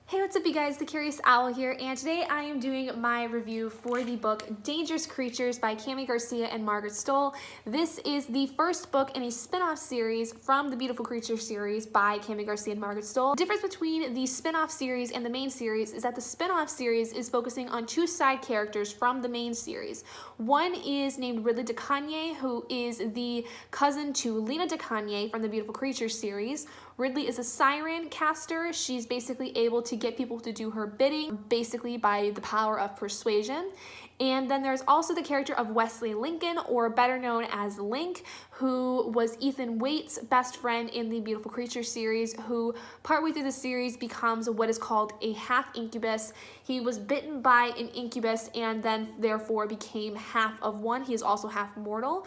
Hey, what's up you guys, the Curious Owl here, and today I am doing my review for the book Dangerous Creatures by Garcia and Margaret Stohl. This is the first book in a spin-off series from the Beautiful Creatures series by Garcia and Margaret Stohl. The difference between the spin-off series and the main series is that the spin-off series is focusing on two side characters from the main series. One is named Ridley de Kanye, who is the cousin to Lena de Kanye from the Beautiful Creatures series. Ridley is a siren caster. She's basically able to get people to do her bidding, basically by the power of persuasion. And then there's also the character of Wesley Lincoln, or better known as Link, who was Ethan Waite's best friend in the Beautiful Creatures series, who partway through the series becomes what is called a half incubus. He was bitten by an incubus and then therefore became half of one. He is also half mortal.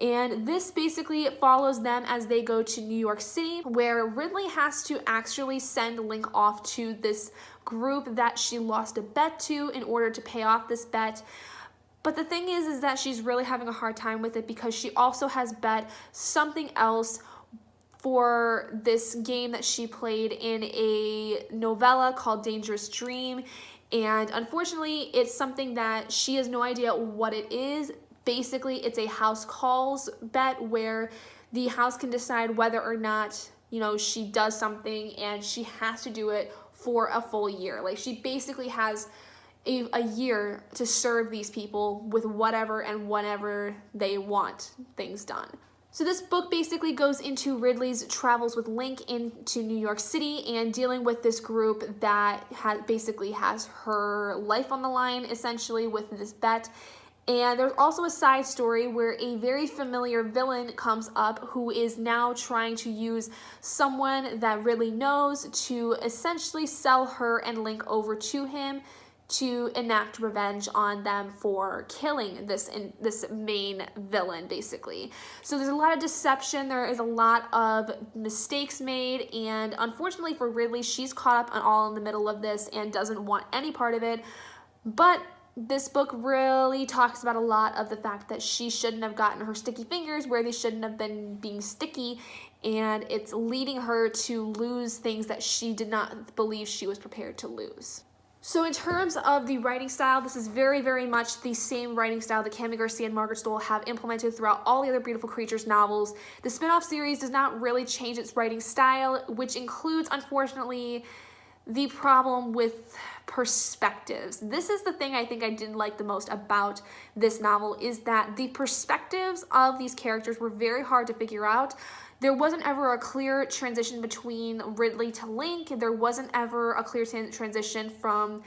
And this basically follows them as they go to New York City, where Ridley has to actually send Link off to this group that she lost a bet to in order to pay off this bet. But the thing is that she's really having a hard time with it because she also has bet something else for this game that she played in a novella called Dangerous Dream. And unfortunately, it's something that she has no idea what it is. Basically, it's a house calls bet where the house can decide whether or not, she does something, and she has to do it for a full year. Like, she basically has a year to serve these people with whatever and whenever they want things done. So this book basically goes into Ridley's travels with Link into New York City and dealing with this group that basically has her life on the line, essentially, with this bet. And there's also a side story where a very familiar villain comes up who is now trying to use someone that Ridley knows to essentially sell her and Link over to him to enact revenge on them for killing this main villain, basically. So there's a lot of deception, there is a lot of mistakes made, and unfortunately for Ridley, she's caught up all in the middle of this and doesn't want any part of it. But this book really talks about a lot of the fact that she shouldn't have gotten her sticky fingers where they shouldn't have been being sticky, and it's leading her to lose things that she did not believe she was prepared to lose. So in terms of the writing style, this is very, very much the same writing style that Garcia and Margaret Stohl have implemented throughout all the other Beautiful Creatures novels. The spin-off series does not really change its writing style, which includes, unfortunately, the problem with perspectives. This is the thing I think I didn't like the most about this novel, is that the perspectives of these characters were very hard to figure out. There wasn't ever a clear transition between Ridley to Link. There wasn't ever a clear transition from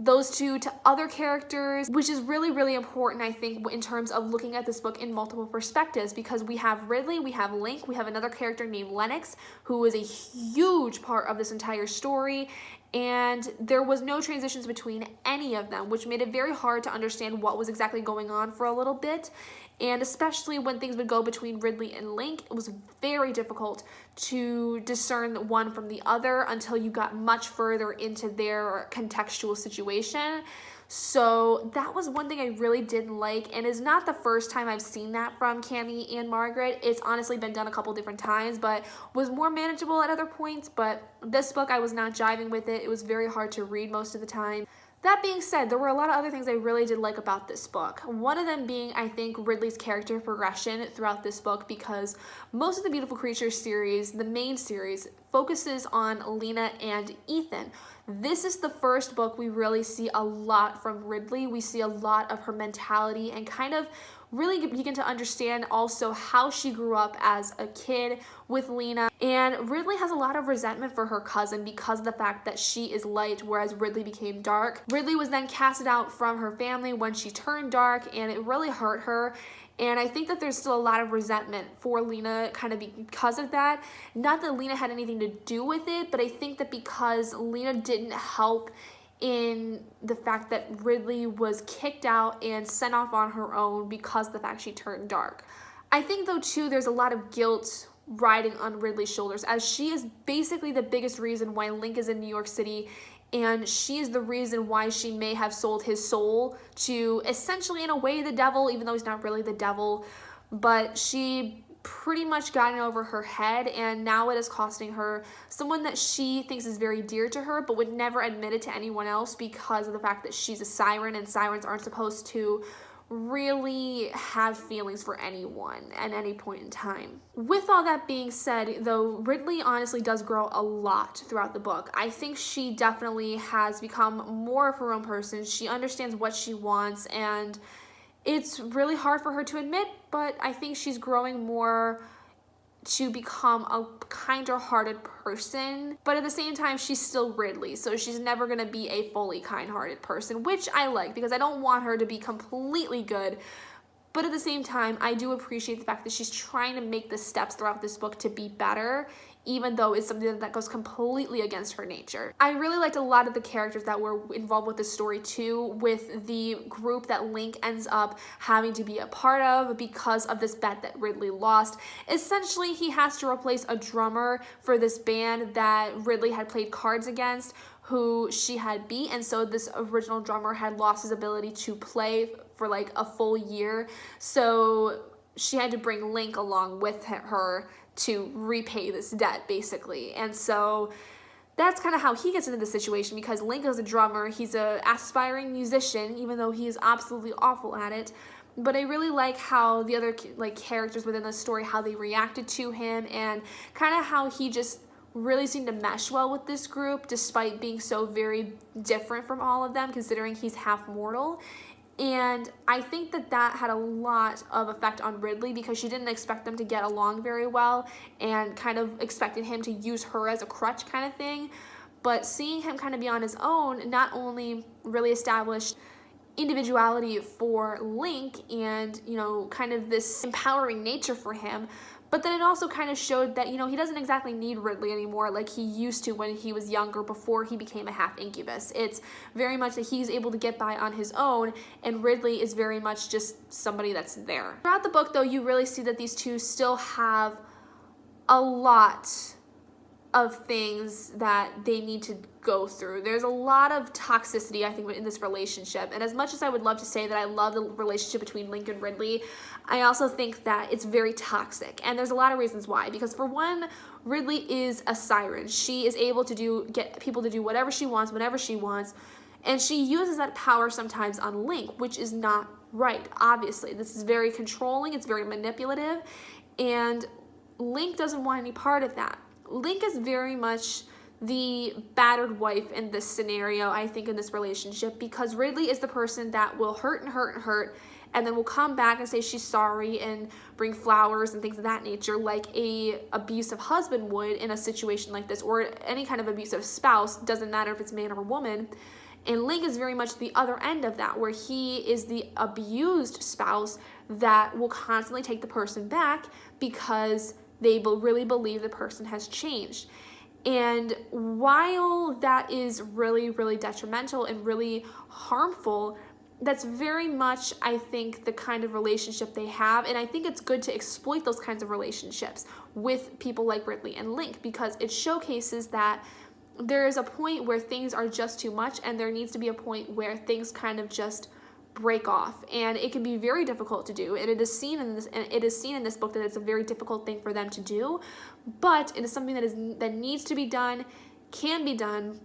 those two to other characters, which is really, really important, I think, in terms of looking at this book in multiple perspectives, because we have Ridley, we have Link, we have another character named Lennox, who is a huge part of this entire story, and there was no transitions between any of them, which made it very hard to understand what was exactly going on for a little bit. And especially when things would go between Ridley and Link, it was very difficult to discern one from the other until you got much further into their contextual situation. So that was one thing I really didn't like, and is not the first time I've seen that from Cami and Margaret. It's honestly been done a couple different times, but was more manageable at other points. But this book, I was not jiving with it. It was very hard to read most of the time. That being said, there were a lot of other things I really did like about this book. One of them being, I think, Ridley's character progression throughout this book, because most of the Beautiful Creatures series, the main series, focuses on Lena and Ethan. This is the first book we really see a lot from Ridley. We see a lot of her mentality and kind of really begin to understand also how she grew up as a kid with Lena. And Ridley has a lot of resentment for her cousin because of the fact that she is light, whereas Ridley became dark. Ridley was then casted out from her family when she turned dark, and it really hurt her. And I think that there's still a lot of resentment for Lena kind of because of that. Not that Lena had anything to do with it, but I think that because Lena didn't help in the fact that Ridley was kicked out and sent off on her own because of the fact she turned dark. I think, though, too, there's a lot of guilt riding on Ridley's shoulders, as she is basically the biggest reason why Link is in New York City, and she is the reason why she may have sold his soul to, essentially, in a way, the devil, even though he's not really the devil. But she pretty much gotten over her head, and now it is costing her someone that she thinks is very dear to her but would never admit it to anyone else because of the fact that she's a siren, and sirens aren't supposed to really have feelings for anyone at any point in time. With all that being said, though, Ridley honestly does grow a lot throughout the book. I think she definitely has become more of her own person. She understands what she wants, and it's really hard for her to admit, but I think she's growing more to become a kinder-hearted person, but at the same time she's still Ridley, so she's never gonna be a fully kind-hearted person, which I like because I don't want her to be completely good. But at the same time, I do appreciate the fact that she's trying to make the steps throughout this book to be better, even though it's something that goes completely against her nature. I really liked a lot of the characters that were involved with the story too, with the group that Link ends up having to be a part of because of this bet that Ridley lost. Essentially, he has to replace a drummer for this band that Ridley had played cards against, who she had beat, and so this original drummer had lost his ability to play for like a full year, so she had to bring Link along with her to repay this debt, basically. And so that's kind of how he gets into the situation, because Link is a drummer, he's an aspiring musician, even though he is absolutely awful at it. But I really like how the other characters within the story, how they reacted to him, and kind of how he just really seemed to mesh well with this group despite being so very different from all of them, considering he's half mortal. And I think that that had a lot of effect on Ridley because she didn't expect them to get along very well and kind of expected him to use her as a crutch kind of thing. But seeing him kind of be on his own not only really established individuality for Link and, you know, kind of this empowering nature for him, but then it also kind of showed that, you know, he doesn't exactly need Ridley anymore like he used to when he was younger before he became a half incubus. It's very much that he's able to get by on his own, and Ridley is very much just somebody that's there. Throughout the book, though, you really see that these two still have a lot of things that they need to go through. There's a lot of toxicity, I think, in this relationship, and as much as I would love to say that I love the relationship between Link and Ridley, I also think that it's very toxic, and there's a lot of reasons why. Because for one, Ridley is a siren. She is able to get people to do whatever she wants, whenever she wants, and she uses that power sometimes on Link, which is not right, obviously. This is very controlling, it's very manipulative, and Link doesn't want any part of that. Link is very much the battered wife in this scenario, I think, in this relationship, because Ridley is the person that will hurt and hurt and hurt, and then will come back and say she's sorry and bring flowers and things of that nature, like a abusive husband would in a situation like this, or any kind of abusive spouse, doesn't matter if it's man or woman. And Link is very much the other end of that, where he is the abused spouse that will constantly take the person back because they really believe the person has changed. And while that is really, really detrimental and really harmful, that's very much, I think, the kind of relationship they have. And I think it's good to exploit those kinds of relationships with people like Ridley and Link, because it showcases that there is a point where things are just too much, and there needs to be a point where things kind of just break off, and it can be very difficult to do, and it is seen in this book that it's a very difficult thing for them to do, but it is something that needs to be done, can be done,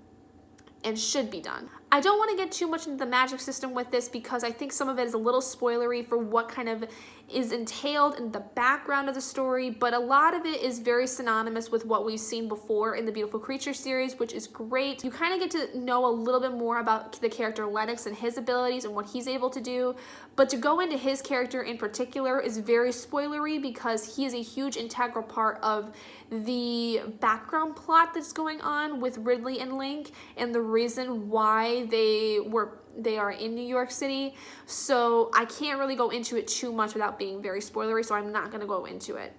and should be done. I don't want to get too much into the magic system with this because I think some of it is a little spoilery for what kind of is entailed in the background of the story, but a lot of it is very synonymous with what we've seen before in the Beautiful Creatures series, which is great. You kind of get to know a little bit more about the character Lennox and his abilities and what he's able to do, but to go into his character in particular is very spoilery because he is a huge integral part of the background plot that's going on with Ridley and Link and the reason why they are in New York City. So I can't really go into it too much without being very spoilery, so I'm not going to go into it.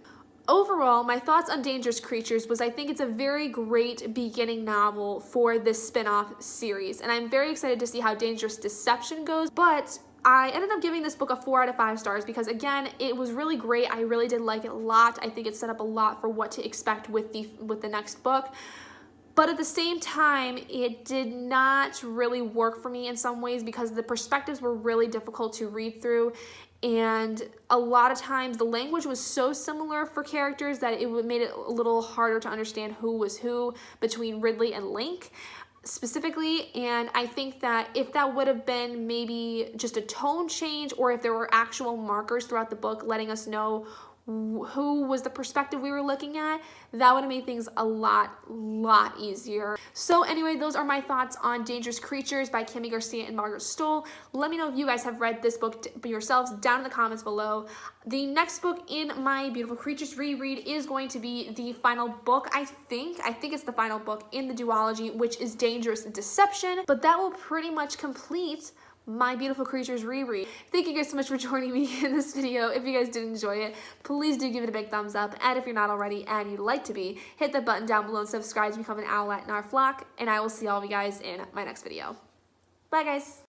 Overall, my thoughts on Dangerous Creatures was I think it's a very great beginning novel for this spin-off series, and I'm very excited to see how Dangerous Deception goes, but I ended up giving this book a 4 out of 5 stars because, again, it was really great. I really did like it a lot. I think it set up a lot for what to expect with the next book. But at the same time, it did not really work for me in some ways because the perspectives were really difficult to read through. and a lot of times the language was so similar for characters that it made it a little harder to understand who was who between Ridley and Link specifically. And I think that if that would have been maybe just a tone change, or if there were actual markers throughout the book letting us know who was the perspective we were looking at, that would have made things a lot easier. So anyway, those are my thoughts on Dangerous Creatures by Kami Garcia and Margaret Stohl. Let me know if you guys have read this book yourselves down in the comments below. The next book in my Beautiful Creatures reread is going to be the final book, I think it's the final book in the duology, which is Dangerous Deception. But that will pretty much complete my Beautiful Creatures reread. Thank you guys so much for joining me in this video. If you guys did enjoy it, please do give it a big thumbs up. And if you're not already and you'd like to be, hit that button down below and subscribe to become an owlet in our flock. And I will see all of you guys in my next video. Bye guys.